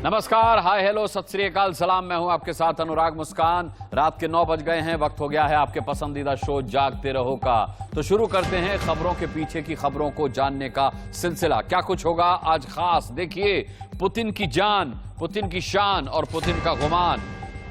नमस्कार, हाय, हेलो, सत श्री अकाल, सलाम। मैं हूं आपके साथ अनुराग मुस्कान। रात के 9 बज गए हैं, वक्त हो गया है आपके पसंदीदा शो जागते रहो का। तो शुरू करते हैं खबरों के पीछे की खबरों को जानने का सिलसिला। क्या कुछ होगा आज खास, देखिए। पुतिन की जान, पुतिन की शान और पुतिन का गुमान।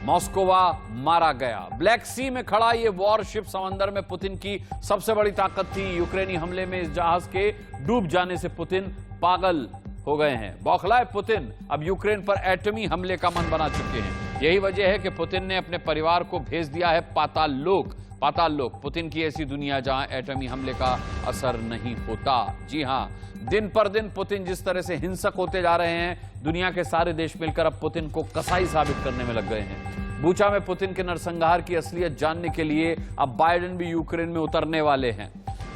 मॉस्कोवा मारा गया। ब्लैक सी में खड़ा ये वॉरशिप समंदर में पुतिन की सबसे बड़ी ताकत थी। यूक्रेनी हमले में इस जहाज के डूब जाने से पुतिन पागल हो गए हैं। बौखलाए पुतिन अब यूक्रेन पर एटमी हमले का मन बना चुके हैं। यही वजह है कि पुतिन ने अपने परिवार को भेज दिया है पाताल लोक। पाताल लोक पुतिन की ऐसी दुनिया जहां एटमी हमले का असर नहीं होता। जी हां, दिन पर दिन पुतिन जिस तरह से हिंसक होते जा रहे हैं, दुनिया के सारे देश मिलकर अब पुतिन को कसाई साबित करने में लग गए हैं। बूचा में पुतिन के नरसंहार की असलियत जानने के लिए अब बाइडेन भी यूक्रेन में उतरने वाले हैं।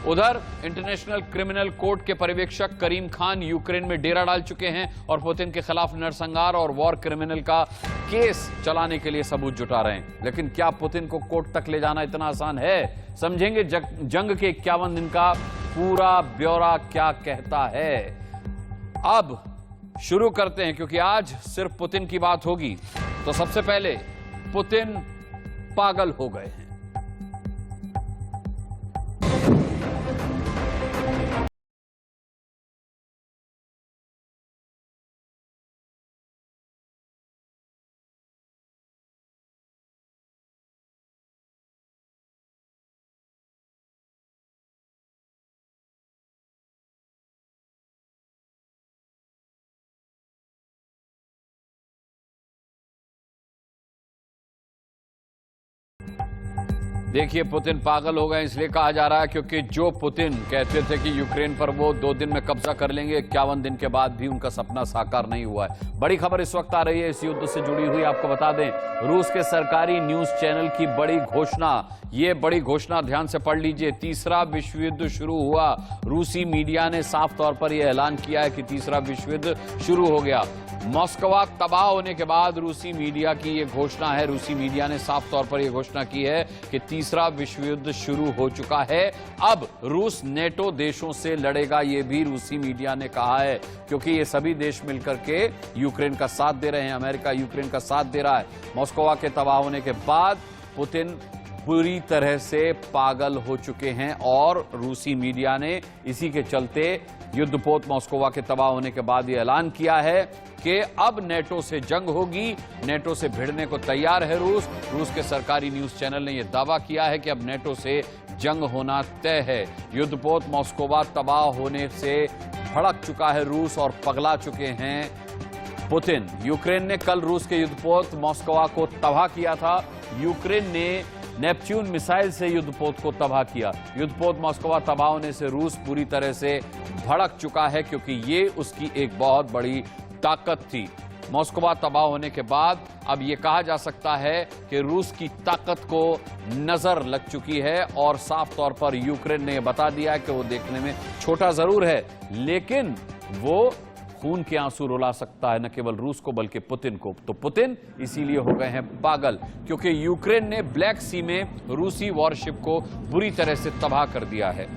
उधर इंटरनेशनल क्रिमिनल कोर्ट के पर्यवेक्षक करीम खान यूक्रेन में डेरा डाल चुके हैं और पुतिन के खिलाफ नरसंहार और वॉर क्रिमिनल का केस चलाने के लिए सबूत जुटा रहे हैं। लेकिन क्या पुतिन को कोर्ट तक ले जाना इतना आसान है? समझेंगे जंग के 51 दिन का पूरा ब्यौरा क्या कहता है। अब शुरू करते हैं, क्योंकि आज सिर्फ पुतिन की बात होगी। तो सबसे पहले पुतिन पागल हो गए हैं। देखिए, पुतिन पागल हो गए इसलिए कहा जा रहा है क्योंकि जो पुतिन कहते थे कि यूक्रेन पर वो 2 दिन में कब्जा कर लेंगे, 51 दिन के बाद भी उनका सपना साकार नहीं हुआ है। बड़ी खबर इस वक्त आ रही है इस युद्ध से जुड़ी हुई। आपको बता दें, रूस के सरकारी न्यूज चैनल की बड़ी घोषणा। ये बड़ी घोषणा ध्यान से पढ़ लीजिए। तीसरा विश्व युद्ध शुरू हुआ। रूसी मीडिया ने साफ तौर पर यह ऐलान किया है कि तीसरा विश्व युद्ध शुरू हो गया। मॉस्कोवा तबाह होने के बाद रूसी मीडिया की यह घोषणा है। रूसी मीडिया ने साफ तौर पर यह घोषणा की है कि तीसरा विश्व युद्ध शुरू हो चुका है। अब रूस नेटो देशों से लड़ेगा, यह भी रूसी मीडिया ने कहा है, क्योंकि ये सभी देश मिलकर के यूक्रेन का साथ दे रहे हैं। अमेरिका यूक्रेन का साथ दे रहा है। मॉस्कोवा के तबाह होने के बाद पुतिन पूरी तरह से पागल हो चुके हैं और रूसी मीडिया ने इसी के चलते युद्धपोत मॉस्कोवा के तबाह होने के बाद यह ऐलान किया है कि अब नेटो से जंग होगी। नेटो से भिड़ने को तैयार है रूस। रूस के सरकारी न्यूज चैनल ने यह दावा किया है कि अब नेटो से जंग होना तय है। युद्धपोत मॉस्कोवा तबाह होने से भड़क चुका है रूस और पगला चुके हैं पुतिन। यूक्रेन ने कल रूस के युद्धपोत मॉस्कोवा को तबाह किया था। यूक्रेन ने नेपच्यून मिसाइल से युद्धपोत को तबाह किया। युद्धपोत मॉस्कोवा तबाह होने से रूस पूरी तरह से भड़क चुका है, क्योंकि ये उसकी एक बहुत बड़ी ताकत थी। मॉस्कोवा तबाह होने के बाद अब यह कहा जा सकता है कि रूस की ताकत को नजर लग चुकी है और साफ तौर पर यूक्रेन ने बता दिया है कि वो देखने में छोटा जरूर है, लेकिन वो खून के आंसू रुला सकता है, न केवल रूस को बल्कि पुतिन को। तो पुतिन इसीलिए हो गए हैं पागल, क्योंकि यूक्रेन ने ब्लैक सी में रूसी वॉरशिप को बुरी तरह से तबाह कर दिया है।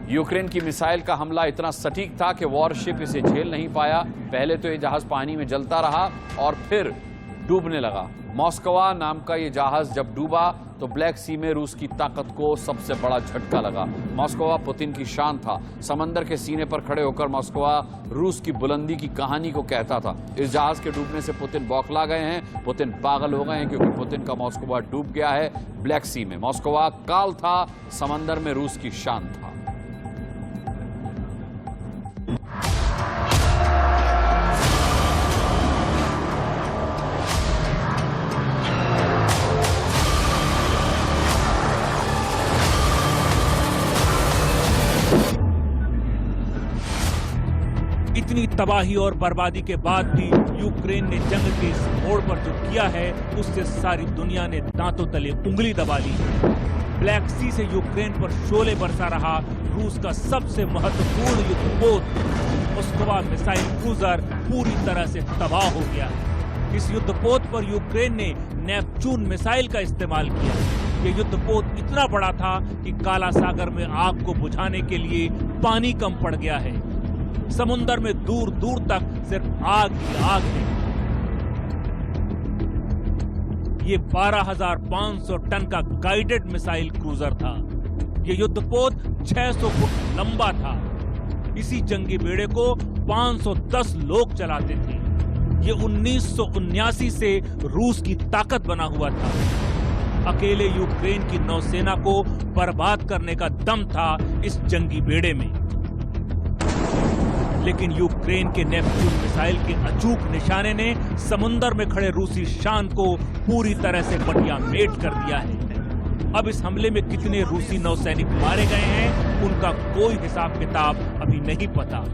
यूक्रेन की मिसाइल का हमला इतना सटीक था कि वॉरशिप इसे झेल नहीं पाया। पहले तो यह जहाज पानी में जलता रहा और फिर डूबने लगा। मॉस्कोवा नाम का यह जहाज जब डूबा तो ब्लैक सी में रूस की ताकत को सबसे बड़ा झटका लगा। मॉस्कोवा पुतिन की शान था। समंदर के सीने पर खड़े होकर मॉस्कोवा रूस की बुलंदी की कहानी को कहता था। इस जहाज के डूबने से पुतिन बौखला गए हैं, पुतिन पागल हो गए हैं, क्योंकि पुतिन का मॉस्कोवा डूब गया है ब्लैक सी में। मॉस्कोवा काल था, समंदर में रूस की शान था। इतनी तबाही और बर्बादी के बाद भी यूक्रेन ने जंग के इस मोड़ पर जो किया है, उससे सारी दुनिया ने दांतों तले उंगली दबा ली। ब्लैक सी से यूक्रेन पर शोले बरसा रहा रूस का सबसे महत्वपूर्ण युद्धपोत मॉस्कोवा मिसाइल क्रूजर पूरी तरह से तबाह हो गया। इस युद्धपोत पर यूक्रेन ने नेपच्यून मिसाइल का इस्तेमाल किया। ये युद्धपोत इतना बड़ा था कि काला सागर में आग को बुझाने के लिए पानी कम पड़ गया है। समुद्र में दूर दूर तक सिर्फ आग ही आग है। ये 12,500 टन का गाइडेड मिसाइल क्रूजर था। ये युद्धपोत 600 फुट लंबा था। इसी जंगी बेड़े को 510 लोग चलाते थे। ये 1979 से रूस की ताकत बना हुआ था। अकेले यूक्रेन की नौसेना को बर्बाद करने का दम था इस जंगी बेड़े में। लेकिन यूक्रेन के नेपच्यून मिसाइल के अचूक निशाने ने समुद्र में खड़े रूसी शान को पूरी तरह से बटिया मेट कर दिया है। अब इस हमले में कितने रूसी नौसैनिक मारे गए हैं, उनका कोई हिसाब किताब अभी नहीं पता।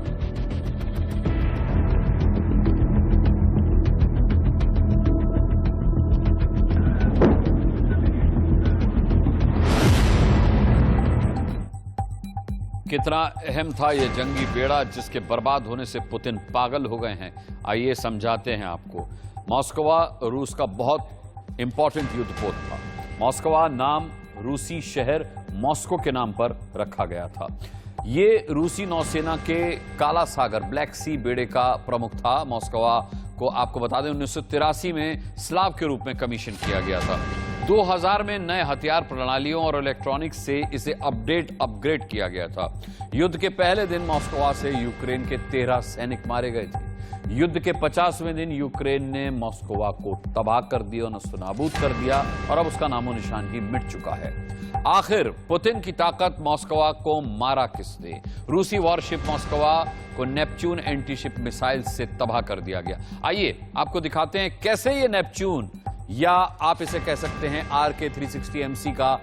कितना अहम था ये जंगी बेड़ा जिसके बर्बाद होने से पुतिन पागल हो गए हैं, आइए समझाते हैं आपको। मॉस्कोवा रूस का बहुत इंपॉर्टेंट युद्धपोत था। मॉस्कोवा नाम रूसी शहर मॉस्को के नाम पर रखा गया था। ये रूसी नौसेना के काला सागर ब्लैक सी बेड़े का प्रमुख था। मॉस्कोवा को आपको बता दें 1983 में स्लाव के रूप में कमीशन किया गया था। 2000 में नए हथियार प्रणालियों और इलेक्ट्रॉनिक्स से इसे अपग्रेड किया गया था। युद्ध के पहले दिन मॉस्कोवा से यूक्रेन के 13 सैनिक मारे गए थे। युद्ध के 50वें दिन यूक्रेन ने मॉस्कोवा को तबाह कर दिया, नस्तनाबूद कर दिया और अब उसका नामो निशान ही मिट चुका है। आखिर पुतिन की ताकत मॉस्कोवा को मारा किसने? रूसी वॉरशिप मॉस्कोवा को नेपच्यून एंटीशिप मिसाइल से तबाह कर दिया गया। आइए आपको दिखाते हैं कैसे ये नेपच्यून, या आप इसे कह सकते हैं RK-360MC का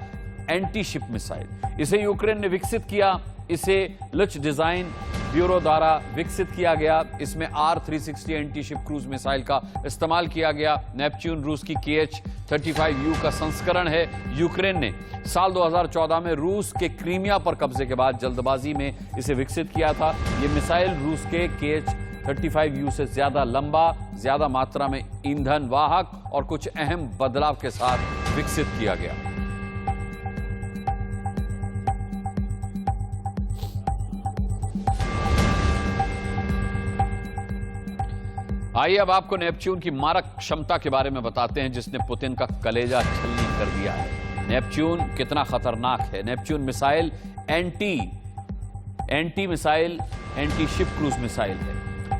एंटीशिप मिसाइल, इसे यूक्रेन ने विकसित किया। इसे लुच डिजाइन ब्यूरो द्वारा विकसित किया गया। इसमें R-360 एंटीशिप क्रूज मिसाइल का इस्तेमाल किया गया। नेपच्यून रूस की KH-35U का संस्करण है। यूक्रेन ने साल 2014 में रूस के क्रीमिया पर कब्जे के बाद जल्दबाजी में इसे विकसित किया था। यह मिसाइल रूस के KH-35U से ज्यादा लंबा, ज्यादा मात्रा में ईंधन वाहक और कुछ अहम बदलाव के साथ विकसित किया गया। आइए अब आपको नेपच्यून की मारक क्षमता के बारे में बताते हैं जिसने पुतिन का कलेजा छलनी कर दिया है। नेपच्यून कितना खतरनाक है। Neptune missile anti ship cruise missile है।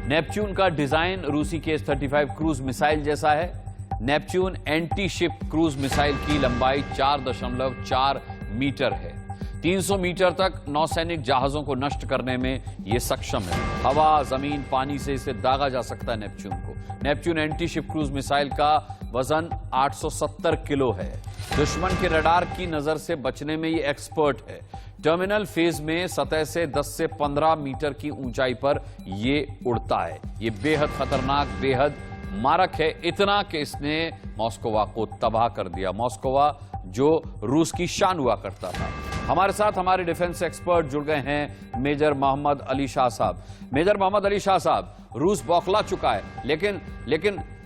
नेपच्यून का डिजाइन रूसी KH-35 क्रूज मिसाइल जैसा है। Neptune anti ship cruise missile की लंबाई 4.4 मीटर है। 300 मीटर तक नौसैनिक जहाजों को नष्ट करने में यह सक्षम है। हवा, जमीन, पानी से इसे दागा जा सकता है नेपच्यून को। Neptune anti ship cruise missile का वजन 870 किलो है। दुश्मन के रडार की नजर से बचने में यह एक्सपर्ट है। टर्मिनल फेज में सतह से 10 से 15 मीटर की ऊंचाई पर यह उड़ता है। यह बेहद खतरनाक, बेहद मारक है, इतना कि इसने मॉस्कोवा को तबाह कर दिया। मॉस्कोवा जो रूस की शान हुआ करता था। हमारे साथ हमारे डिफेंस एक्सपर्ट जुड़ गए हैं मेजर मोहम्मद अली शाह साहब। मेजर मोहम्मद अली शाह साहब, रूस बौखला चुका है,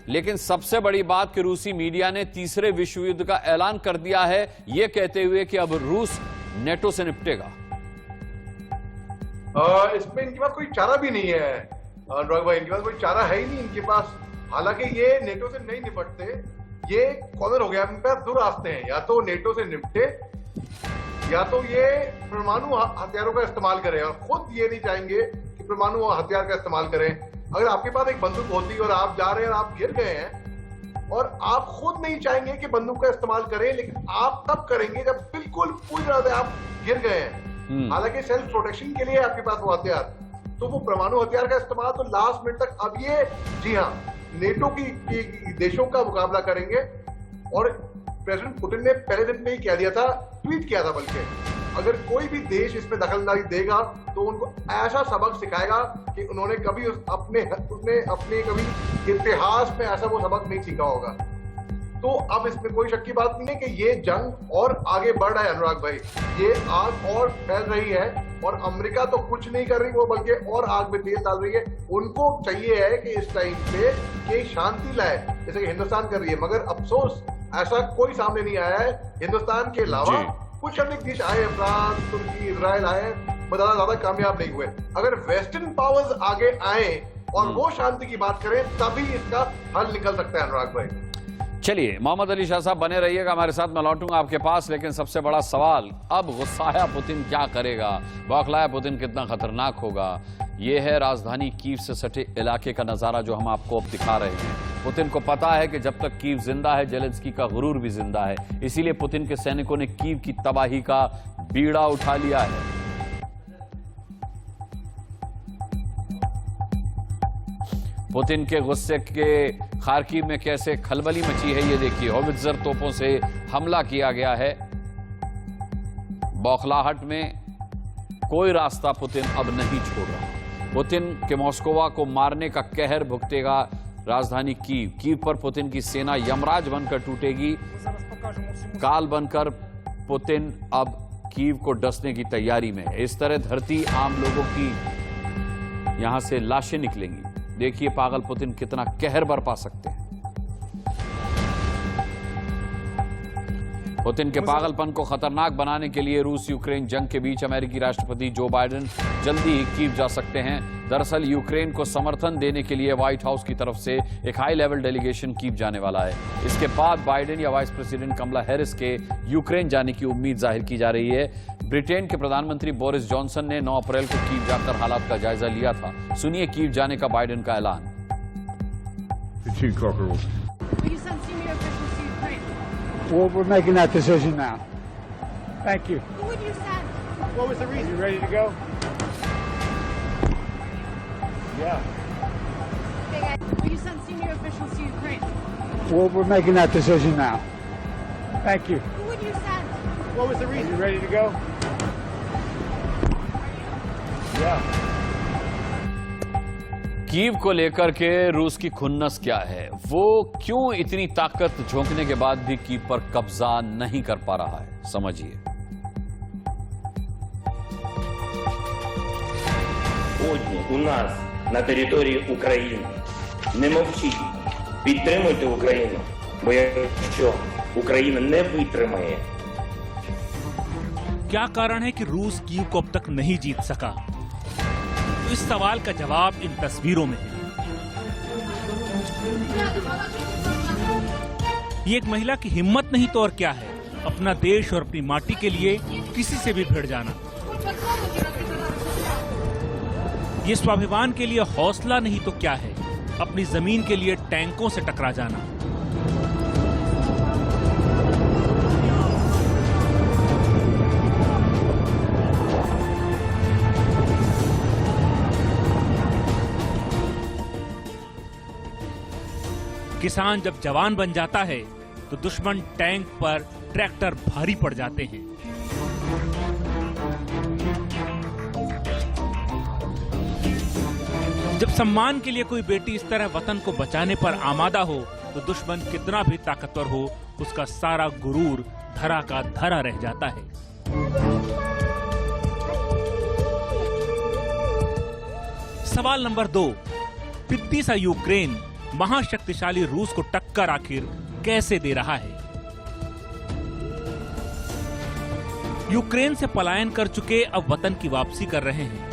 लेकिन सबसे बड़ी बात कि रूसी मीडिया ने तीसरे विश्व युद्ध का ऐलान कर दिया है, यह कहते हुए कि अब रूस नेटो से निपटेगा। इसमें इनके पास कोई चारा भी नहीं है अनुराग भाई, इनके पास कोई चारा है ही नहीं इनके पास। हालांकि ये नेटो से नहीं निपटते, ये कॉर्नर हो गया। इनके पास दो रास्ते हैं, या तो नेटो से निपटे या तो ये परमाणु हथियारों का इस्तेमाल करें, और खुद ये नहीं चाहेंगे कि परमाणु हथियार का इस्तेमाल करें। अगर आपके पास एक बंदूक होती और आप जा रहे हैं और आप गिर गए हैं, और आप खुद नहीं चाहेंगे कि बंदूक का इस्तेमाल करें, लेकिन आप तब करेंगे जब बिल्कुल पूरी तरह से आप गिर गए हैं। हालांकि सेल्फ प्रोटेक्शन के लिए आपके पास वो हथियार, तो वो परमाणु हथियार का इस्तेमाल तो लास्ट मिनट तक। अब ये जी हाँ नेटो की देशों का मुकाबला करेंगे, और प्रेसिडेंट पुतिन ने पहले दिन में ही कह दिया था, ट्वीट किया था बल्कि, अगर कोई भी देश इसमें दखलंदाजी देगा तो उनको ऐसा सबक सिखाएगा कि उन्होंने कभी अपने कभी इतिहास में ऐसा वो सबक नहीं सीखा होगा। तो अब इसमें कोई शक की बात नहीं है कि ये जंग और आगे बढ़ रहा है अनुराग भाई, ये आग और फैल रही है, और अमेरिका तो कुछ नहीं कर रही, वो बल्कि और आग में तेल डाल रही है। उनको चाहिए है कि इस टाइम पे ये शांति लाए जैसे कि हिंदुस्तान कर रही है, मगर अफसोस ऐसा कोई सामने नहीं आया है। हिंदुस्तान के अलावा कुछ अन्य देश आए, फ्रांस, तुर्की, इजराइल आए, ज्यादा कामयाब नहीं हुए। अगर वेस्टर्न पावर्स आगे आए और वो शांति की बात करें, तभी इसका हल निकल सकता है अनुराग भाई। चलिए, मोहम्मद अली शाह साहब बने रहिएगा हमारे साथ, मैं लौटूंगा आपके पास। लेकिन सबसे बड़ा सवाल, अब गुस्साया पुतिन क्या करेगा, बौखलाया पुतिन कितना खतरनाक होगा, यह है राजधानी कीव से सटे इलाके का नजारा जो हम आपको अब दिखा रहे हैं। पुतिन को पता है कि जब तक कीव जिंदा है, जेलेंस्की का गुरूर भी जिंदा है। इसीलिए पुतिन के सैनिकों ने कीव की तबाही का बीड़ा उठा लिया है। पुतिन के गुस्से के खार्किव में कैसे खलबली मची है, ये देखिए। होवित्जर तोपों से हमला किया गया है। बौखलाहट में कोई रास्ता पुतिन अब नहीं छोड़ रहा। पुतिन के मॉस्कोवा को मारने का कहर भुगतेगा राजधानी कीव। कीव पर पुतिन की सेना यमराज बनकर टूटेगी। काल बनकर पुतिन अब कीव को डसने की तैयारी में है। इस तरह धरती आम लोगों की यहां से लाशें निकलेंगी। देखिए पागल पुतिन कितना कहर बरपा सकते हैं। पुतिन के पागलपन को खतरनाक बनाने के लिए रूस यूक्रेन जंग के बीच अमेरिकी राष्ट्रपति जो बाइडेन जल्दी ही कीव जा सकते हैं। दरअसल यूक्रेन को समर्थन देने के लिए व्हाइट हाउस की तरफ से एक हाई लेवल डेलीगेशन कीव जाने वाला है। इसके बाद बाइडेन या वाइस प्रेसिडेंट कमला हैरिस के यूक्रेन जाने की उम्मीद जाहिर की जा रही है। ब्रिटेन के प्रधानमंत्री बोरिस जॉनसन ने 9 अप्रैल को कीव जाकर हालात का जायजा लिया था। सुनिए कीव जाने का बाइडेन का ऐलान। Well, we're making that decision now. Thank you. Who would you send? What was the reason? You ready to go? Yeah. Okay, guys. Will you send senior officials to Ukraine? Well, we're making that decision now. Thank you. Who would you send? What was the reason? You ready to go? Yeah. Kyiv को लेकर के रूस की खुन्नस क्या है, वो क्यों इतनी ताकत झोंकने के बाद भी कीव पर कब्जा नहीं कर पा रहा है, समझिए। Сьогодні у нас на території України. Не мовчіть, підтримуйте Україну, бо якщо Україна не витримає. क्या कारण है कि रूस कीव को अब तक नहीं जीत सका? तो इस सवाल का जवाब इन तस्वीरों में है। ये एक महिला की हिम्मत नहीं तो और क्या है, अपना देश और अपनी माटी के लिए किसी से भी भिड़ जाना। ये स्वाभिमान के लिए हौसला नहीं तो क्या है, अपनी जमीन के लिए टैंकों से टकरा जाना। किसान जब जवान बन जाता है तो दुश्मन टैंक पर ट्रैक्टर भारी पड़ जाते हैं। जब सम्मान के लिए कोई बेटी इस तरह वतन को बचाने पर आमादा हो तो दुश्मन कितना भी ताकतवर हो, उसका सारा गुरूर धरा का धरा रह जाता है। सवाल नंबर 2, पिद्दी सा यूक्रेन महाशक्तिशाली रूस को टक्कर आखिर कैसे दे रहा है? यूक्रेन से पलायन कर चुके अब वतन की वापसी कर रहे हैं।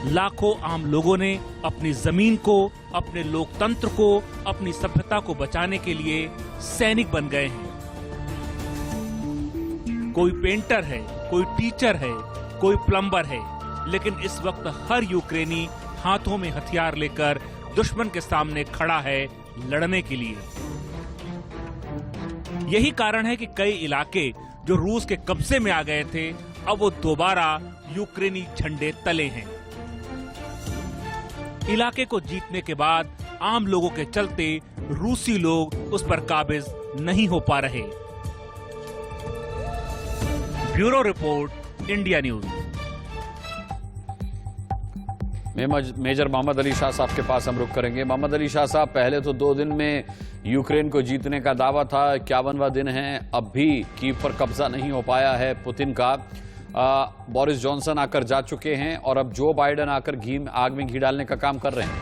लाखों आम लोगों ने अपनी जमीन को, अपने लोकतंत्र को, अपनी सभ्यता को बचाने के लिए सैनिक बन गए हैं। कोई पेंटर है, कोई टीचर है, कोई प्लम्बर है, लेकिन इस वक्त हर यूक्रेनी हाथों में हथियार लेकर दुश्मन के सामने खड़ा है लड़ने के लिए। यही कारण है कि कई इलाके जो रूस के कब्जे में आ गए थे, अब वो दोबारा यूक्रेनी झंडे तले हैं। इलाके को जीतने के बाद आम लोगों के चलते रूसी लोग उस पर काबिज नहीं हो पा रहे। Bureau report, India news. Major Mohammad Ali Shah साहब के पास हम रुक करेंगे। मोहम्मद अली शाह साहब, पहले तो 2 दिन में यूक्रेन को जीतने का दावा था, 51वां दिन है, अब भी कीव पर कब्जा नहीं हो पाया है पुतिन का। बोरिस जॉनसन आकर जा चुके हैं और अब जो बाइडेन आकर आग में घी डालने का काम कर रहे हैं।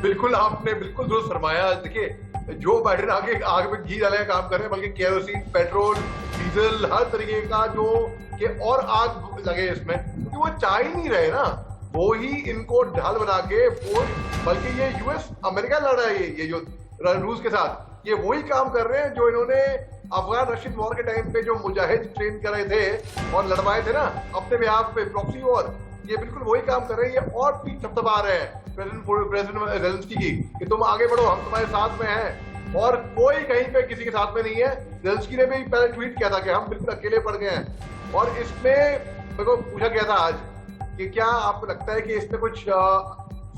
बिल्कुल, आपने बिल्कुल दुरुस्त फरमाया। देखिए, जो बाइडेन आगे आग में घी डालने का काम कर रहे हैं, बल्कि केरोसिन, पेट्रोल, डीजल, हर तरीके का जो कि और आग लगे इसमें, क्योंकि वो चाह ही नहीं रहे ना, वो ही इनको ढाल बना के, वो बल्कि ये यूएस अमेरिका लड़ रहा है ये युद्ध। रूस के साथ। ये वही काम कर रहे हैं जो इन्होंने अफगान रशियन वॉर के टाइम पे जो मुजाहिद ट्रेन कर रहे थे और लड़वाए थे ना अपने बिहाफ पे प्रॉक्सी वॉर, ये बिल्कुल वही काम कर रहे हैं। ये और पीठ थपथपा रहे हैं प्रेसिडेंट जेलेंस्की की कि तुम आगे बढ़ो, हम तुम्हारे साथ में हैं। और कोई कहीं पे किसी के साथ में नहीं है। जेलेंस्की ने भी पहले ट्वीट किया था कि हम बिल्कुल अकेले पड़ गए हैं। और इसमें मेरे को पूछा गया था आज कि क्या आपको लगता है कि इसमें कुछ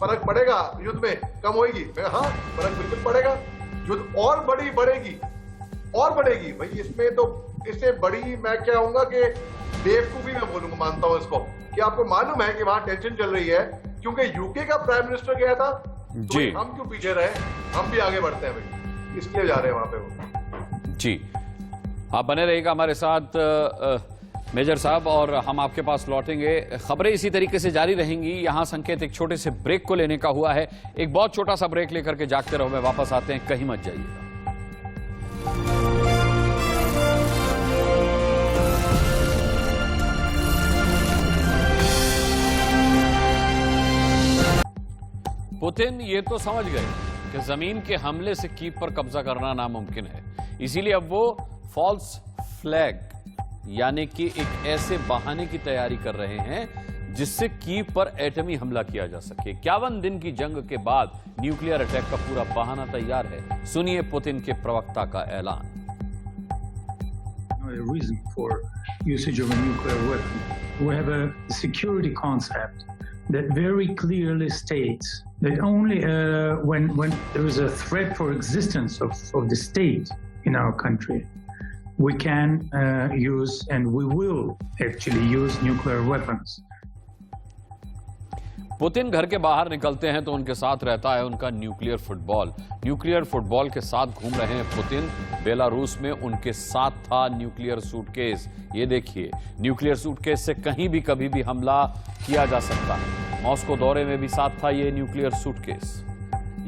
फर्क पड़ेगा युद्ध में, कम होगी? हाँ, फर्क बिल्कुल पड़ेगा। युद्ध और बढ़ेगी भाई। इसमें तो इससे बड़ी मैं क्या कहूंगा कि बेवकूफी मैं बोलूंगा, मानता हूं इसको, कि आपको मालूम है कि वहां टेंशन चल रही है क्योंकि यूके का प्राइम मिनिस्टर गया था तो जी। हम क्यों पीछे रहे? हम भी आगे बढ़ते हैं भाई, इसलिए जा रहे हैं वहां पे वो। जी, आप बने रहिएगा हमारे साथ मेजर साहब, और हम आपके पास लौटेंगे। खबरें इसी तरीके से जारी रहेंगी। यहां संकेत एक छोटे से ब्रेक को लेने का हुआ है। एक बहुत छोटा सा ब्रेक लेकर के जागते रहो, मैं वापस आते हैं, कहीं मत जाइएगा। पुतिन ये तो समझ गए कि जमीन के हमले से कीव पर कब्जा करना नामुमकिन है, इसीलिए अब वो फॉल्स फ्लैग यानी कि एक ऐसे बहाने की तैयारी कर रहे हैं जिससे कीव पर एटमी हमला किया जा सके। 51 दिन की जंग के बाद न्यूक्लियर अटैक का पूरा बहाना तैयार है। सुनिए पुतिन के प्रवक्ता का ऐलान। A reason for usage of a nuclear weapon. We have a security concept that very clearly states that only when there is a threat for existence of the state in our country, we can use and we will actually use nuclear weapons. Putin घर के बाहर निकलते हैं तो उनके साथ रहता है उनका न्यूक्लियर फुटबॉल। न्यूक्लियर फुटबॉल के साथ घूम रहे हैं पुतिन। बेलारूस में उनके साथ था न्यूक्लियर सूटकेस। ये देखिए, न्यूक्लियर सूटकेस से कहीं भी कभी भी हमला किया जा सकता है। मॉस्को दौरे में भी साथ था ये न्यूक्लियर सूटकेस।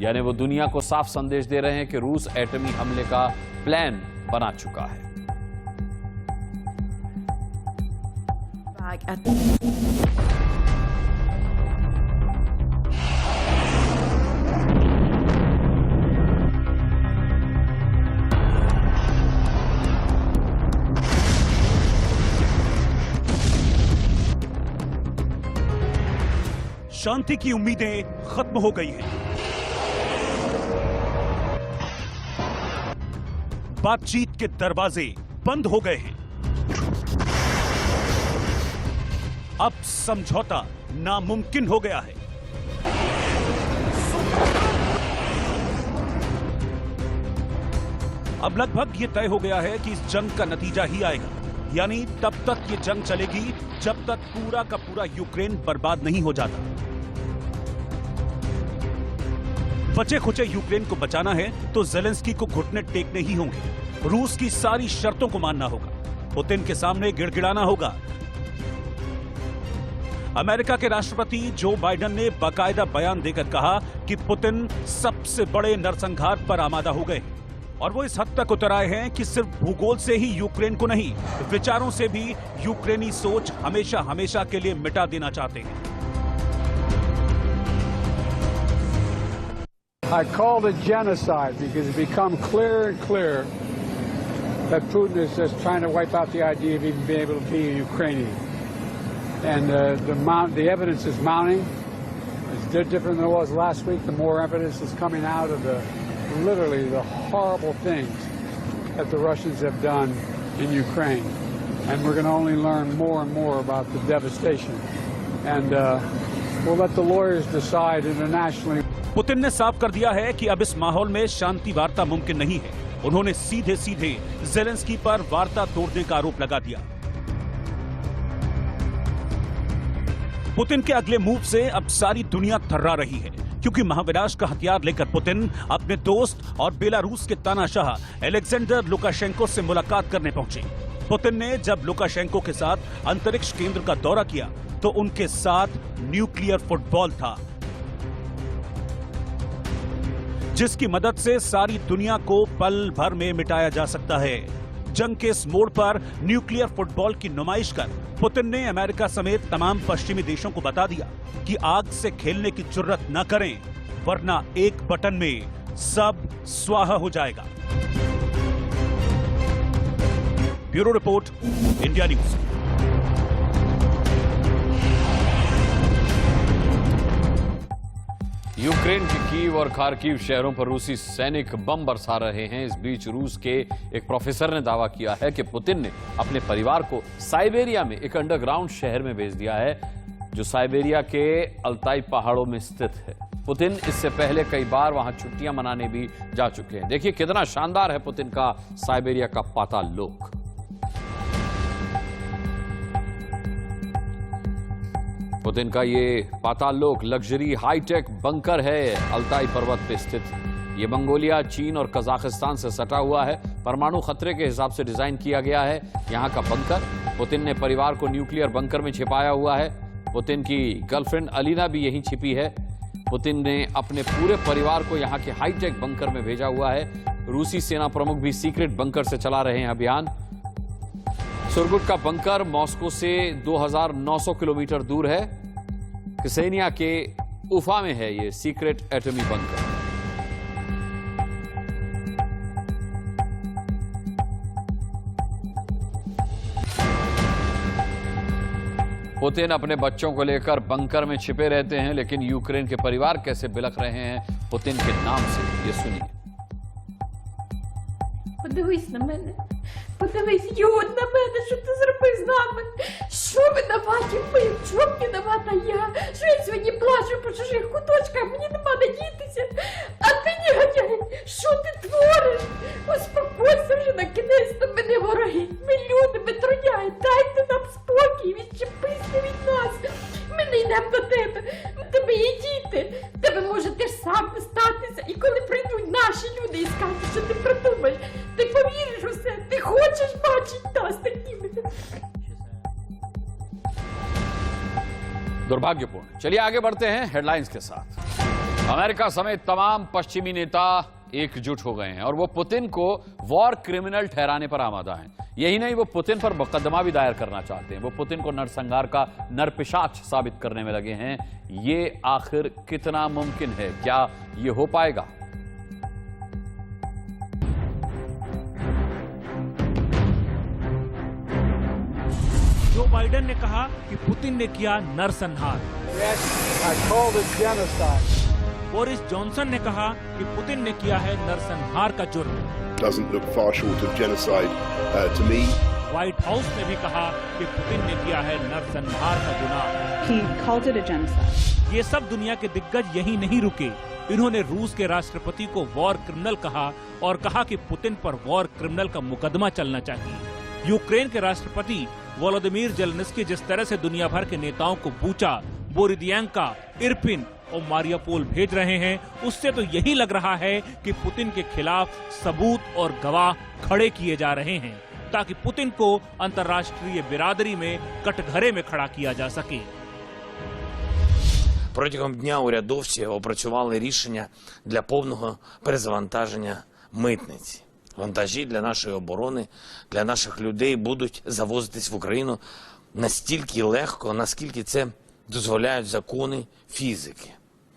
यानी वो दुनिया को साफ संदेश दे रहे हैं कि रूस एटमी हमले का प्लान बना चुका है। शांति की उम्मीदें खत्म हो गई हैं। बातचीत के दरवाजे बंद हो गए हैं। अब समझौता नामुमकिन हो गया है। अब लगभग यह तय हो गया है कि इस जंग का नतीजा ही आएगा, यानी तब तक ये जंग चलेगी जब तक पूरा का पूरा यूक्रेन बर्बाद नहीं हो जाता। बचे खुचे यूक्रेन को बचाना है तो जेलेंस्की को घुटने टेकने ही होंगे। रूस की सारी शर्तों को मानना होगा, पुतिन के सामने गिड़गिड़ाना होगा। अमेरिका के राष्ट्रपति जो बाइडेन ने बाकायदा बयान देकर कहा कि पुतिन सबसे बड़े नरसंहार पर आमादा हो गए और वो इस हद तक उतर आए हैं कि सिर्फ भूगोल से ही यूक्रेन को नहीं, विचारों से भी यूक्रेनी सोच हमेशा हमेशा के लिए मिटा देना चाहते हैं। I called it genocide because it's become clearer and clearer that Putin is just trying to wipe out the idea of even being able to be a Ukrainian. And the evidence is mounting. It's different than it was last week. The more evidence is coming out of literally the horrible things that the Russians have done in Ukraine. And we're going to only learn more and more about the devastation. And we'll let the lawyers decide internationally. Putin ने साफ कर दिया है कि अब इस माहौल में शांति वार्ता मुमकिन नहीं है। उन्होंने सीधे सीधे जेलेंस्की पर वार्ता तोड़ने का आरोप लगा दिया। पुतिन के अगले मूव से अब सारी दुनिया थर्रा रही है, क्योंकि महाविनाश का हथियार लेकर पुतिन अपने दोस्त और बेलारूस के तानाशाह अलेक्जेंडर लुकाशेंको से मुलाकात करने पहुंचे। पुतिन ने जब लुकाशेंको के साथ अंतरिक्ष केंद्र का दौरा किया तो उनके साथ न्यूक्लियर फुटबॉल था, जिसकी मदद से सारी दुनिया को पल भर में मिटाया जा सकता है। जंग के इस मोड़ पर न्यूक्लियर फुटबॉल की नुमाइश कर पुतिन ने अमेरिका समेत तमाम पश्चिमी देशों को बता दिया कि आग से खेलने की जुर्रत न करें, वरना एक बटन में सब स्वाहा हो जाएगा। Bureau report, India news. Ukraine के कीव और खार्किव शहरों पर रूसी सैनिक बम बरसा रहे हैं। इस बीच रूस के एक प्रोफेसर ने दावा किया है कि पुतिन ने अपने परिवार को साइबेरिया में एक अंडरग्राउंड शहर में भेज दिया है, जो साइबेरिया के अल्ताई पहाड़ों में स्थित है। पुतिन इससे पहले कई बार वहां छुट्टियां मनाने भी जा चुके हैं। देखिए कितना शानदार है पुतिन का साइबेरिया का पाताल लोक। पुतिन का ये पाताल लोक लग्जरी हाईटेक बंकर है, अल्ताई पर्वत पे स्थित। ये मंगोलिया, चीन और कजाकिस्तान से सटा हुआ है। परमाणु खतरे के हिसाब से डिजाइन किया गया है यहां का बंकर। पुतिन ने परिवार को न्यूक्लियर बंकर में छिपाया हुआ है। पुतिन की गर्लफ्रेंड अलीना भी यहीं छिपी है। पुतिन ने अपने पूरे परिवार को यहां के हाईटेक बंकर में भेजा हुआ है। रूसी सेना प्रमुख भी सीक्रेट बंकर से चला रहे हैं अभियान। सुरगुट का बंकर मॉस्को से 2900 किलोमीटर दूर है। किसेनिया के उफा में है ये सीक्रेट एटमी बंकर। पुतिन अपने बच्चों को लेकर बंकर में छिपे रहते हैं, लेकिन यूक्रेन के परिवार कैसे बिलख रहे हैं पुतिन के नाम से, ये सुनिए। Подивись на мене. Подивись, Юд, на мене, що ти зробив з нами? Що винуваті ми? В чому винувата я? Що я сьогодні плачу по чужих куточках? Мені нема де дітися. А ти, негодяй, що ти твориш? Успокойся вже на кінець, то ми не вороги. Ми люди, ми трояї. Дайте нам спокій, відчепися від нас. Ми не йдемо до тебе. В тебе є діти. В тебе може теж сам статися. І коли прийдуть наші люди і скажуть, що ти придумаєш, ти повіриш у це, ти хочеш бачити нас такими. दुर्भाग्यपूर्ण। चलिए आगे बढ़ते हैं हेडलाइंस के साथ। अमेरिका समेत तमाम पश्चिमी नेता एकजुट हो गए हैं और वो पुतिन को वॉर क्रिमिनल ठहराने पर आमादा हैं। यही नहीं, वो पुतिन पर मुकदमा भी दायर करना चाहते हैं। वो पुतिन को नरसंहार का नरपिशाच साबित करने में लगे हैं। ये आखिर कितना मुमकिन है? क्या ये हो पाएगा? जो बाइडेन ने कहा कि पुतिन ने किया नरसंहार। बोरिस जॉनसन ने कहा कि पुतिन ने किया है नरसंहार का जुर्म। Doesn't look far short of genocide to me. White house ने भी कहा कि पुतिन ने किया है नरसंहार का गुनाह। He called it a genocide. ये सब दुनिया के दिग्गज यहीं नहीं रुके। इन्होंने रूस के राष्ट्रपति को वॉर क्रिमिनल कहा और कहा कि पुतिन पर वॉर क्रिमिनल का मुकदमा चलना चाहिए। यूक्रेन के राष्ट्रपति वोलोदिमीर जेलेंस्की जिस तरह से दुनिया भर के नेताओं को बूचा, बोरिदियांका, इरपिन और मारियापोल भेज रहे हैं, उससे तो यही लग रहा है कि पुतिन के खिलाफ सबूत और गवाह खड़े किए जा रहे हैं ताकि पुतिन को अंतर्राष्ट्रीय बिरादरी में कटघरे में खड़ा किया जा सके। Протягом дня урядовці опрацювали рішення для повного перезавантаження митниці. Вантажі для нашої оборони, для наших людей будуть завозитись в Україну настільки легко, наскільки це дозволяють закони фізики.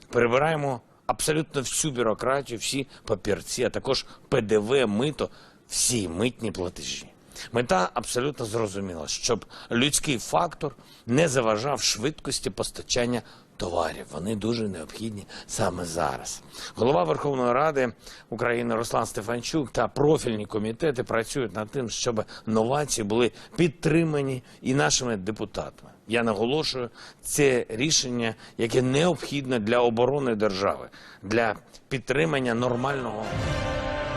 Перебираємо абсолютно всю бюрократію, всі папірці, а також ПДВ, мито, всі митні платежі. Мета абсолютно зрозуміла, щоб людський фактор не заважав швидкості постачання товарів. Вони дуже необхідні саме зараз. Голова Верховної Ради України Руслан Стефанчук та профільні комітети працюють над тим, щоб новації були підтримані і нашими депутатами. Я наголошую, це рішення, яке необхідне для оборони держави, для підтримання нормального.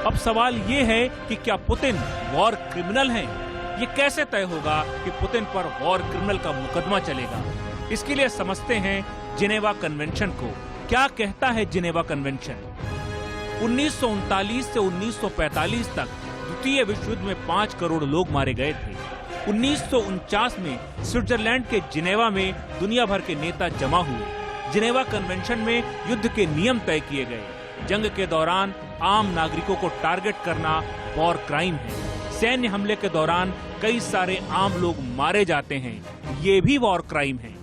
अब सवाल ये है कि क्या पुतिन वॉर क्रिमिनल हैं? ये कैसे तय होगा कि पुतिन पर वॉर क्रिमिनल का मुकदमा चलेगा? इसके लिए समझते हैं जिनेवा कन्वेंशन को। क्या कहता है जिनेवा कन्वेंशन? 1939 से 1945 तक द्वितीय विश्व युद्ध में 5 करोड़ लोग मारे गए थे। 1949 में स्विट्जरलैंड के जिनेवा में दुनिया भर के नेता जमा हुए। जिनेवा कन्वेंशन में युद्ध के नियम तय किए गए। जंग के दौरान आम नागरिकों को टारगेट करना वॉर क्राइम है। सैन्य हमले के दौरान कई सारे आम लोग मारे जाते हैं, ये भी वॉर क्राइम है।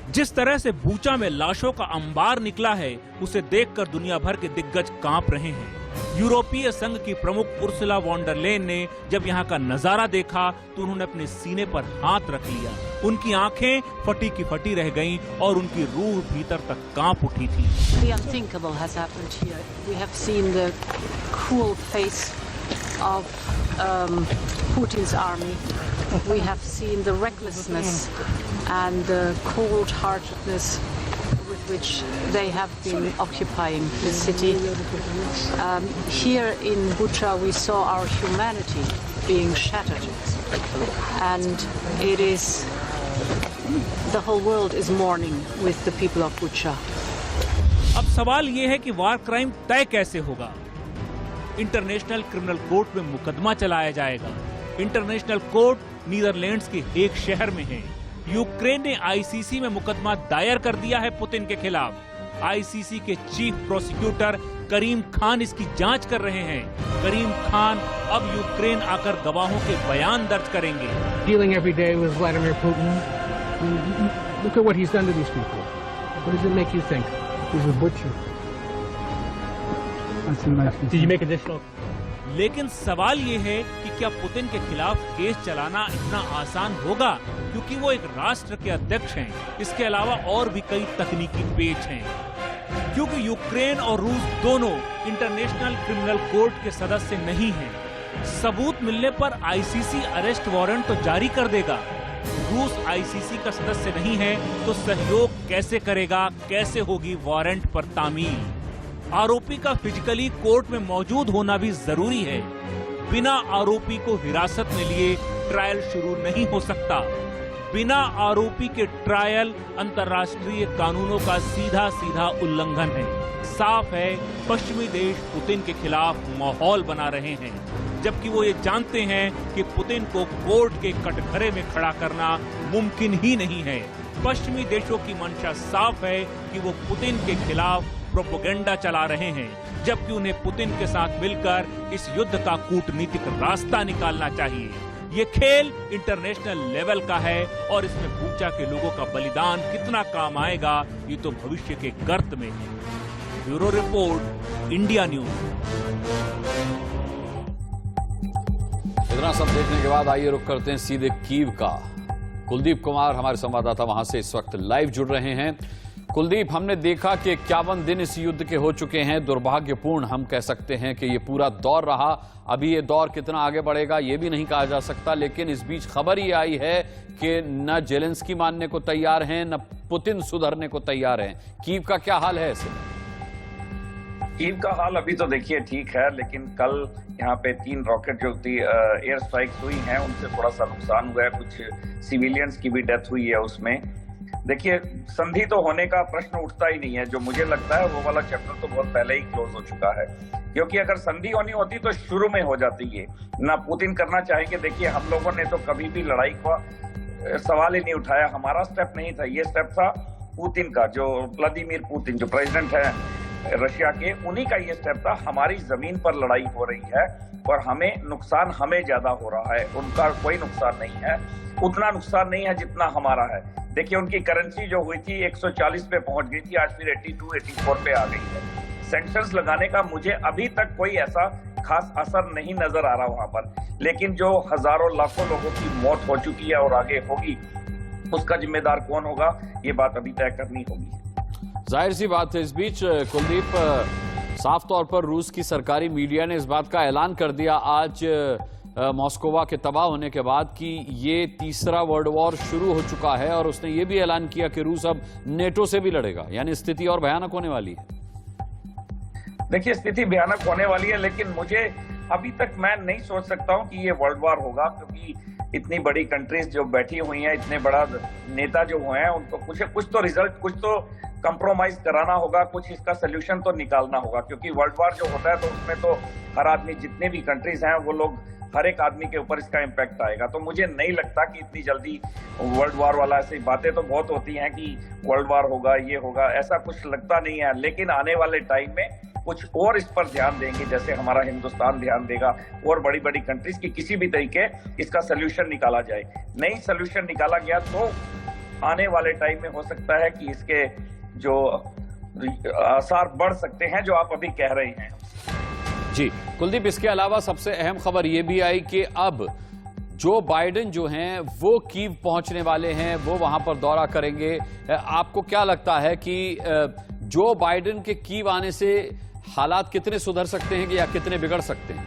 जिस तरह से बूचा में लाशों का अंबार निकला है, उसे देखकर दुनिया भर के दिग्गज कांप रहे हैं। यूरोपीय संघ की प्रमुख उर्सुला वॉन डर लेन ने जब यहाँ का नजारा देखा तो उन्होंने अपने सीने पर हाथ रख लिया। उनकी आंखें फटी की फटी रह गईं और उनकी रूह भीतर तक कांप उठी थी। The unthinkable has happened here. We have seen the cruel face of Putin's army. We have seen the recklessness and the cold-heartedness with which they have been occupying the city. Here in Bucha we saw our humanity being shattered, and it is the whole world is mourning with the people of Bucha. अब सवाल ये है कि वार crime तय कैसे होगा? International criminal court में मुकदमा चलाया जाएगा। इंटरनेशनल कोर्ट नीदरलैंड्स के एक शहर में है। यूक्रेन ने आईसीसी में मुकदमा दायर कर दिया है पुतिन के खिलाफ। आईसीसी के चीफ प्रोसिक्यूटर करीम खान इसकी जांच कर रहे हैं। करीम खान अब यूक्रेन आकर गवाहों के बयान दर्ज करेंगे। Dealing every day with Vladimir Putin. Look at what he's done to these people. What does it make you think? He's a butcher. Did you make additional? लेकिन सवाल ये है कि क्या पुतिन के खिलाफ केस चलाना इतना आसान होगा, क्योंकि वो एक राष्ट्र के अध्यक्ष हैं। इसके अलावा और भी कई तकनीकी पेच हैं, क्योंकि यूक्रेन और रूस दोनों इंटरनेशनल क्रिमिनल कोर्ट के सदस्य नहीं हैं। सबूत मिलने पर आईसीसी अरेस्ट वारंट तो जारी कर देगा। रूस आईसीसी का सदस्य नहीं है तो सहयोग कैसे करेगा, कैसे होगी वारंट पर तामील? आरोपी का फिजिकली कोर्ट में मौजूद होना भी जरूरी है। बिना आरोपी को हिरासत में लिए ट्रायल शुरू नहीं हो सकता। बिना आरोपी के ट्रायल अंतर्राष्ट्रीय कानूनों का सीधा सीधा उल्लंघन है। साफ है, पश्चिमी देश पुतिन के खिलाफ माहौल बना रहे हैं, जबकि वो ये जानते हैं कि पुतिन को कोर्ट के कटघरे में खड़ा करना मुमकिन ही नहीं है। पश्चिमी देशों की मंशा साफ है कि वो पुतिन के खिलाफ प्रोपेगेंडा चला रहे हैं, जबकि उन्हें पुतिन के साथ मिलकर इस युद्ध का कूटनीतिक रास्ता निकालना चाहिए। ये खेल इंटरनेशनल लेवल का है और इसमें बूचा के लोगों का बलिदान कितना काम आएगा, ये तो भविष्य के गर्त में है। Bureau report, India news. इतना सब देखने के बाद आइए रुक करते हैं सीधे कीव का। कुलदीप कुमार हमारे संवाददाता वहां से इस वक्त लाइव जुड़ रहे हैं। कुलदीप, हमने देखा कि 51 दिन इस युद्ध के हो चुके हैं। दुर्भाग्यपूर्ण हम कह सकते हैं कि ये पूरा दौर रहा। अभी ये दौर कितना आगे बढ़ेगा ये भी नहीं कहा जा सकता, लेकिन इस बीच खबर ये आई है कि न जेलेंस्की मानने को तैयार हैं, न पुतिन सुधरने को तैयार हैं। कीव का क्या हाल है ऐसे? कीव का हाल अभी तो देखिए ठीक है, लेकिन कल यहाँ पे 3 रॉकेट जो थी एयर स्ट्राइक्स हुई हैं, उनसे थोड़ा सा नुकसान हुआ है। कुछ सिविलियंस की भी डेथ हुई है उसमें। देखिए, संधि तो होने का प्रश्न उठता ही नहीं है। जो मुझे लगता है वो वाला चैप्टर तो बहुत पहले ही क्लोज हो चुका है, क्योंकि अगर संधि होनी होती तो शुरू में हो जाती है ना। पुतिन करना चाहेंगे। देखिए, हम लोगों ने तो कभी भी लड़ाई का सवाल ही नहीं उठाया। हमारा स्टेप नहीं था, ये स्टेप था पुतिन का, जो व्लादिमीर पुतिन जो प्रेसिडेंट है रशिया के, उन्हीं का ये स्टेप था। हमारी जमीन पर लड़ाई हो रही है और नुकसान हमें ज्यादा हो रहा है, उनका कोई नुकसान नहीं है। उतना नुकसान नहीं है जितना हमारा है। देखिए, उनकी करेंसी जो हुई थी 140 पे पहुंच गई थी, आज फिर 82-84 पे आ गई है। सैंक्शंस लगाने का मुझे अभी तक कोई ऐसा खास असर नहीं नजर आ रहा वहां पर, लेकिन जो हजारों लाखों लोगों की मौत हो चुकी है और आगे होगी, उसका जिम्मेदार कौन होगा, ये बात अभी तय करनी होगी। जाहिर सी बात है। इस बीच कुलदीप, साफ तौर पर रूस की सरकारी मीडिया ने इस बात का ऐलान कर दिया आज मॉस्कोवा के तबाह होने के बाद कि ये तीसरा वर्ल्ड वॉर शुरू हो चुका है, और उसने ये भी ऐलान किया कि रूस अब नेटो से भी लड़ेगा। यानी स्थिति और भयानक होने वाली है। देखिए, स्थिति भयानक होने वाली है, लेकिन मुझे अभी तक मैं नहीं सोच सकता हूं कि ये वर्ल्ड वॉर होगा, क्योंकि इतनी बड़ी कंट्रीज जो बैठी हुई हैं, इतने बड़ा नेता जो हुए हैं, उनको कुछ तो रिजल्ट, कुछ तो कंप्रोमाइज कराना होगा, कुछ इसका सोल्यूशन तो निकालना होगा। क्योंकि वर्ल्ड वॉर जो होता है तो उसमें तो हर आदमी, जितने भी कंट्रीज हैं वो लोग, हर एक आदमी के ऊपर इसका इम्पैक्ट आएगा। तो मुझे नहीं लगता कि इतनी जल्दी वर्ल्ड वॉर वाला, ऐसी बातें तो बहुत होती हैं कि वर्ल्ड वॉर होगा, ये होगा, ऐसा कुछ लगता नहीं है। लेकिन आने वाले टाइम में कुछ और इस पर ध्यान देंगे, जैसे हमारा हिंदुस्तान ध्यान देगा और बड़ी बड़ी कंट्रीज की किसी भी तरीके इसका सोल्यूशन निकाला जाए। नहीं सोल्यूशन निकाला गया तो आने वाले टाइम में हो सकता है कि इसके जो आसार बढ़ सकते हैं जो आप अभी कह रहे हैं। जी कुलदीप, इसके अलावा सबसे अहम खबर यह भी आई कि अब जो बाइडेन जो हैं वो कीव पहुंचने वाले हैं, वो वहां पर दौरा करेंगे। आपको क्या लगता है कि जो बाइडेन के कीव आने से हालात कितने सुधर सकते हैं या कितने बिगड़ सकते हैं?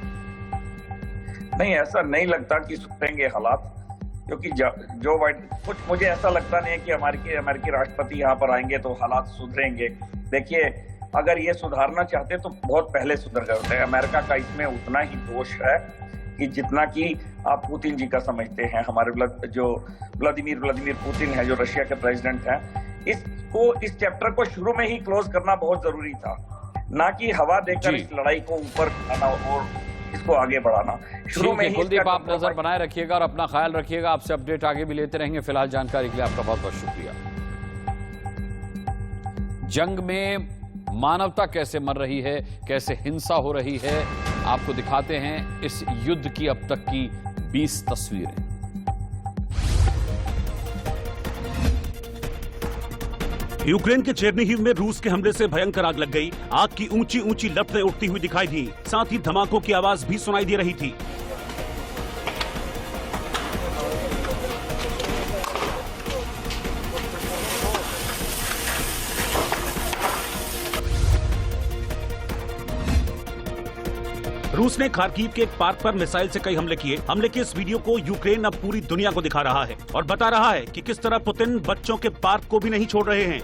नहीं, ऐसा नहीं लगता कि सुधरेंगे हालात, क्योंकि जो बाइडेन, कुछ मुझे ऐसा लगता नहीं है कि अमेरिकी राष्ट्रपति यहाँ पर आएंगे तो हालात सुधरेंगे। देखिए, अगर ये सुधारना चाहते तो बहुत पहले सुधर गए होते हैं। अमेरिका का इसमें उतना ही दोष है कि जितना कि आप पुतिन जी का समझते हैं। हमारे जो व्लादिमीर पुतिन है, जो रशिया के प्रेसिडेंट हैं, इस चैप्टर को शुरू में ही क्लोज करना बहुत जरूरी था, ना कि हवा देकर इस लड़ाई को ऊपर बढ़ाना और इसको आगे बढ़ाना। शुरू में ही कुलदीप, आप नजर बनाए रखिएगा और अपना ख्याल रखिएगा। आपसे अपडेट आगे भी लेते रहेंगे। फिलहाल जानकारी के लिए आपका बहुत बहुत शुक्रिया। जंग में मानवता कैसे मर रही है, कैसे हिंसा हो रही है, आपको दिखाते हैं इस युद्ध की अब तक की 20 तस्वीरें। यूक्रेन के चेर्निहिव में रूस के हमले से भयंकर आग लग गई। आग की ऊंची ऊंची लपटें उठती हुई दिखाई दी, साथ ही धमाकों की आवाज भी सुनाई दे रही थी। रूस ने खार्किव के एक पार्क पर मिसाइल से कई हमले किए। हमले के इस वीडियो को यूक्रेन अब पूरी दुनिया को दिखा रहा है और बता रहा है कि किस तरह पुतिन बच्चों के पार्क को भी नहीं छोड़ रहे हैं।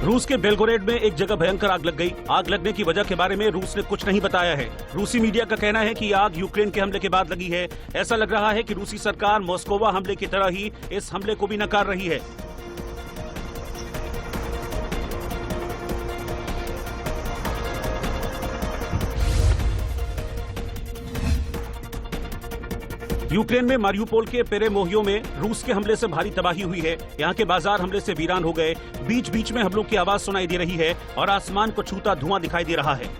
रूस के बेलगोरेड में एक जगह भयंकर आग लग गई। आग लगने की वजह के बारे में रूस ने कुछ नहीं बताया है। रूसी मीडिया का कहना है कि आग यूक्रेन के हमले के बाद लगी है। ऐसा लग रहा है कि रूसी सरकार मॉस्कोवा हमले की तरह ही इस हमले को भी नकार रही है। यूक्रेन में मारियुपोल के पेरेमोहियो में रूस के हमले से भारी तबाही हुई है। यहाँ के बाजार हमले से वीरान हो गए। बीच बीच में हमलों की आवाज सुनाई दे रही है और आसमान को छूता धुआं दिखाई दे रहा है।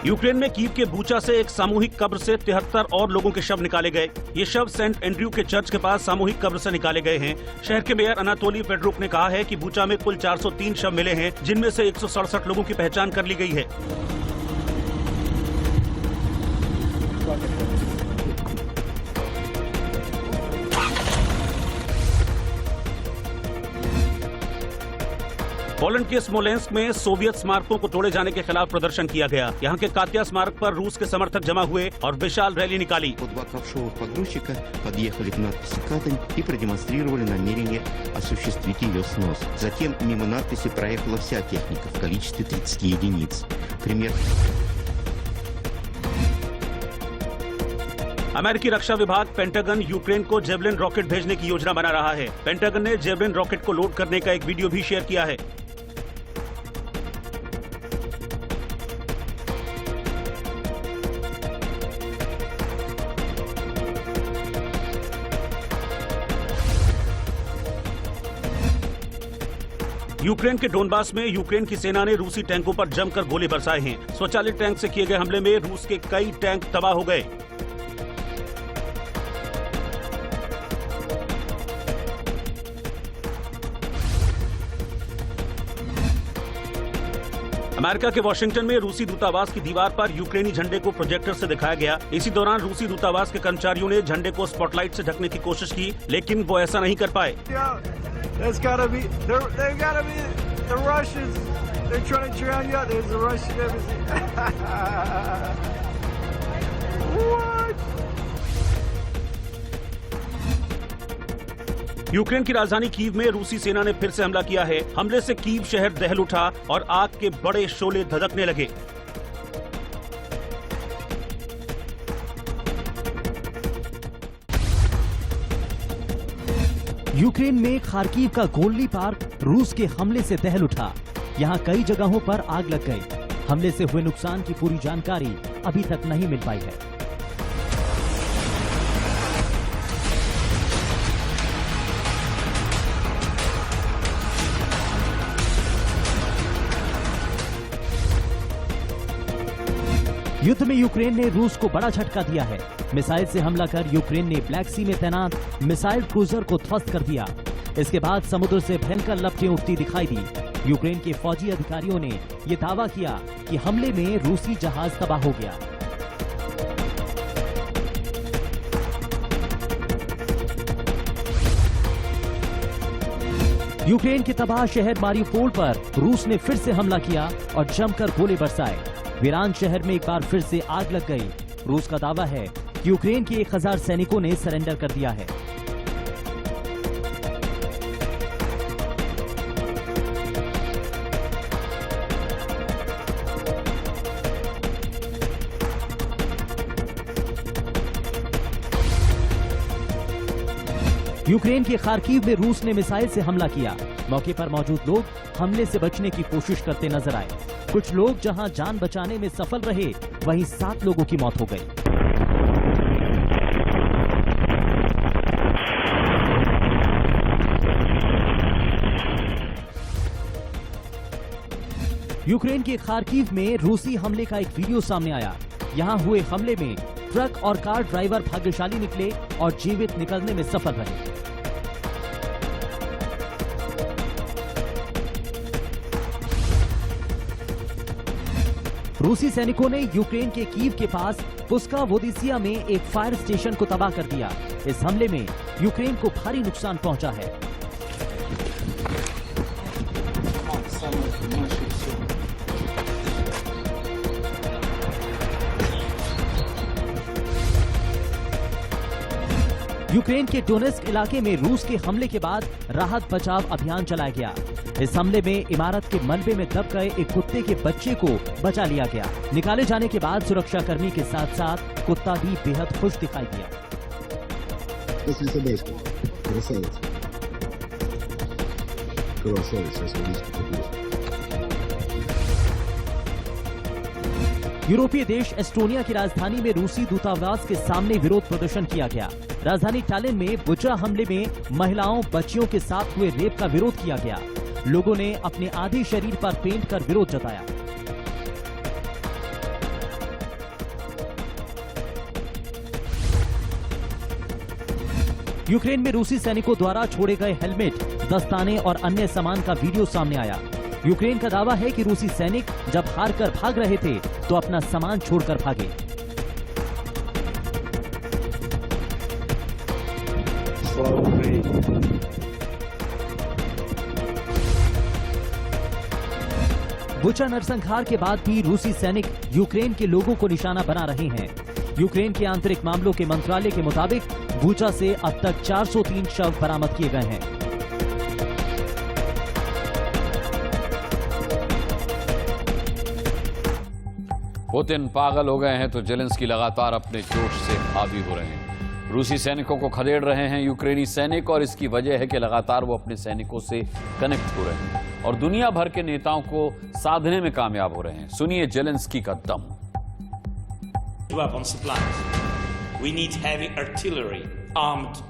यूक्रेन में कीव के बूचा से एक सामूहिक कब्र से 73 और लोगों के शव निकाले गए। ये शव सेंट एंड्रयू के चर्च के पास सामूहिक कब्र से निकाले गए हैं। शहर के मेयर अनातोली फेडरुक ने कहा है कि बूचा में कुल 403 शव मिले हैं, जिनमें से 167 लोगों की पहचान कर ली गई है। पोलैंड के स्मोलेंस्क में सोवियत स्मारकों को तोड़े जाने के खिलाफ प्रदर्शन किया गया। यहाँ के कात्या स्मारक पर रूस के समर्थक जमा हुए और विशाल रैली निकाली। подъехали к надписи «Катань» и продемонстрировали намерение осуществить ее снос. Затем мимо надписи проехала вся техника в количестве 30 единиц. अमेरिकी रक्षा विभाग पेंटागन यूक्रेन को जेवलिन रॉकेट भेजने की योजना बना रहा है। पेंटागन ने जेवलिन रॉकेट को लोड करने का एक वीडियो भी शेयर किया है। यूक्रेन के डोनबास में यूक्रेन की सेना ने रूसी टैंकों पर जमकर गोले बरसाए हैं। स्वचालित टैंक से किए गए हमले में रूस के कई टैंक तबाह हो गए। अमेरिका के वॉशिंगटन में रूसी दूतावास की दीवार पर यूक्रेनी झंडे को प्रोजेक्टर से दिखाया गया। इसी दौरान रूसी दूतावास के कर्मचारियों ने झंडे को स्पॉटलाइट से ढकने की कोशिश की, लेकिन वो ऐसा नहीं कर पाए। यूक्रेन की राजधानी कीव में रूसी सेना ने फिर से हमला किया है। हमले से कीव शहर दहल उठा और आग के बड़े शोले धधकने लगे। यूक्रेन में खार्किव का गोल्ली पार्क रूस के हमले से दहल उठा। यहाँ कई जगहों पर आग लग गई। हमले से हुए नुकसान की पूरी जानकारी अभी तक नहीं मिल पाई है। युद्ध में यूक्रेन ने रूस को बड़ा झटका दिया है। मिसाइल से हमला कर यूक्रेन ने ब्लैक सी में तैनात मिसाइल क्रूजर को ध्वस्त कर दिया। इसके बाद समुद्र से भयंकर लपटें उठती दिखाई दी। यूक्रेन के फौजी अधिकारियों ने यह दावा किया कि हमले में रूसी जहाज तबाह हो गया। यूक्रेन के तबाह शहर मारिउपोल पर रूस ने फिर से हमला किया और जमकर गोले बरसाए। वीरान शहर में एक बार फिर से आग लग गई। रूस का दावा है कि यूक्रेन के 1000 सैनिकों ने सरेंडर कर दिया है। यूक्रेन के खार्किव में रूस ने मिसाइल से हमला किया। मौके पर मौजूद लोग हमले से बचने की कोशिश करते नजर आए। कुछ लोग जहां जान बचाने में सफल रहे, वहीं 7 लोगों की मौत हो गई। यूक्रेन के खार्किव में रूसी हमले का एक वीडियो सामने आया। यहां हुए हमले में ट्रक और कार ड्राइवर भाग्यशाली निकले और जीवित निकलने में सफल रहे। रूसी सैनिकों ने यूक्रेन के कीव के पास पुस्का वोदिसिया में एक फायर स्टेशन को तबाह कर दिया। इस हमले में यूक्रेन को भारी नुकसान पहुंचा है। यूक्रेन के डोनेस्क इलाके में रूस के हमले के बाद राहत बचाव अभियान चलाया गया। इस हमले में इमारत के मलबे में दब गए एक कुत्ते के बच्चे को बचा लिया गया। निकाले जाने के बाद सुरक्षाकर्मी के साथ साथ कुत्ता भी बेहद खुश दिखाई दिया। यूरोपीय देश एस्टोनिया की राजधानी में रूसी दूतावास के सामने विरोध प्रदर्शन किया गया। राजधानी टालिन में बुचा हमले में महिलाओं बच्चियों के साथ हुए रेप का विरोध किया गया। लोगों ने अपने आधे शरीर पर पेंट कर विरोध जताया। यूक्रेन में रूसी सैनिकों द्वारा छोड़े गए हेलमेट, दस्ताने और अन्य सामान का वीडियो सामने आया। यूक्रेन का दावा है कि रूसी सैनिक जब हार कर भाग रहे थे तो अपना सामान छोड़कर भागे। बुचा नरसंहार के बाद भी रूसी सैनिक यूक्रेन के लोगों को निशाना बना रहे हैं। यूक्रेन के आंतरिक मामलों के मंत्रालय के मुताबिक बुचा से अब तक 403 शव बरामद किए गए हैं। पुतिन पागल हो गए हैं तो जेलेंस्की लगातार अपने जोश से हावी हो रहे हैं। रूसी सैनिकों को खदेड़ रहे हैं यूक्रेनी सैनिक और इसकी वजह है कि लगातार वो अपने सैनिकों से कनेक्ट हो रहे हैं और दुनिया भर के नेताओं को साधने में कामयाब हो रहे हैं। सुनिए जेलेंस्की का दम। Weapon supplies. We need heavy artillery, armed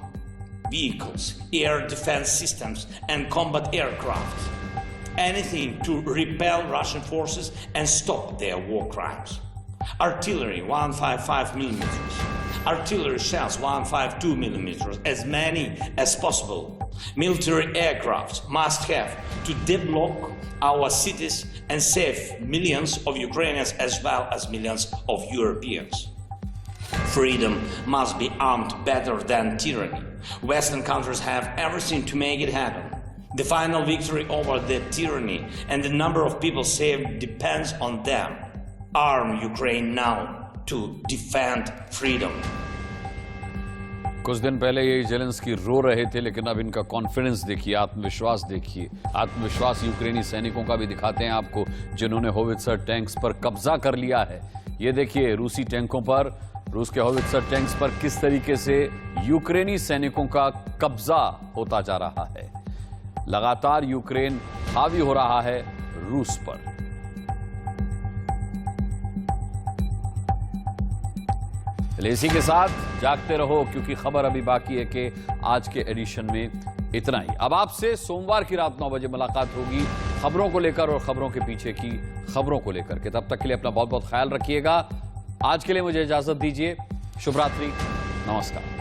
vehicles, air defense systems and combat aircraft. Anything to repel Russian forces and stop their war crimes. Artillery 155 millimeters. Artillery shells 152 millimeters, as many as possible. Military aircraft must have to deadlock our cities and save millions of Ukrainians as well as millions of Europeans. Freedom must be armed better than tyranny. Western countries have everything to make it happen. The final victory over the tyranny and the number of people saved depends on them. Arm Ukraine now to defend freedom. कुछ दिन पहले ये Zelensky रो रहे थे, लेकिन अब इनका confidence देखिए, आत्मविश्वास देखिए। आत्मविश्वास यूक्रेनी सैनिकों का भी दिखाते हैं आपको, जिन्होंने होवित्जर टैंक्स पर कब्जा कर लिया है। ये देखिए रूसी टैंकों पर, रूस के होवित्जर टैंक्स पर किस तरीके से यूक्रेनी सैनिकों का कब्जा होता जा रहा है। लगातार यूक्रेन हावी हो रहा है रूस पर। इसी के साथ जागते रहो, क्योंकि खबर अभी बाकी है कि आज के एडिशन में इतना ही। अब आपसे सोमवार की रात 9 बजे मुलाकात होगी खबरों को लेकर और खबरों के पीछे की खबरों को लेकर के। तब तक के लिए अपना बहुत बहुत ख्याल रखिएगा। आज के लिए मुझे इजाजत दीजिए। शुभ रात्रि, नमस्कार।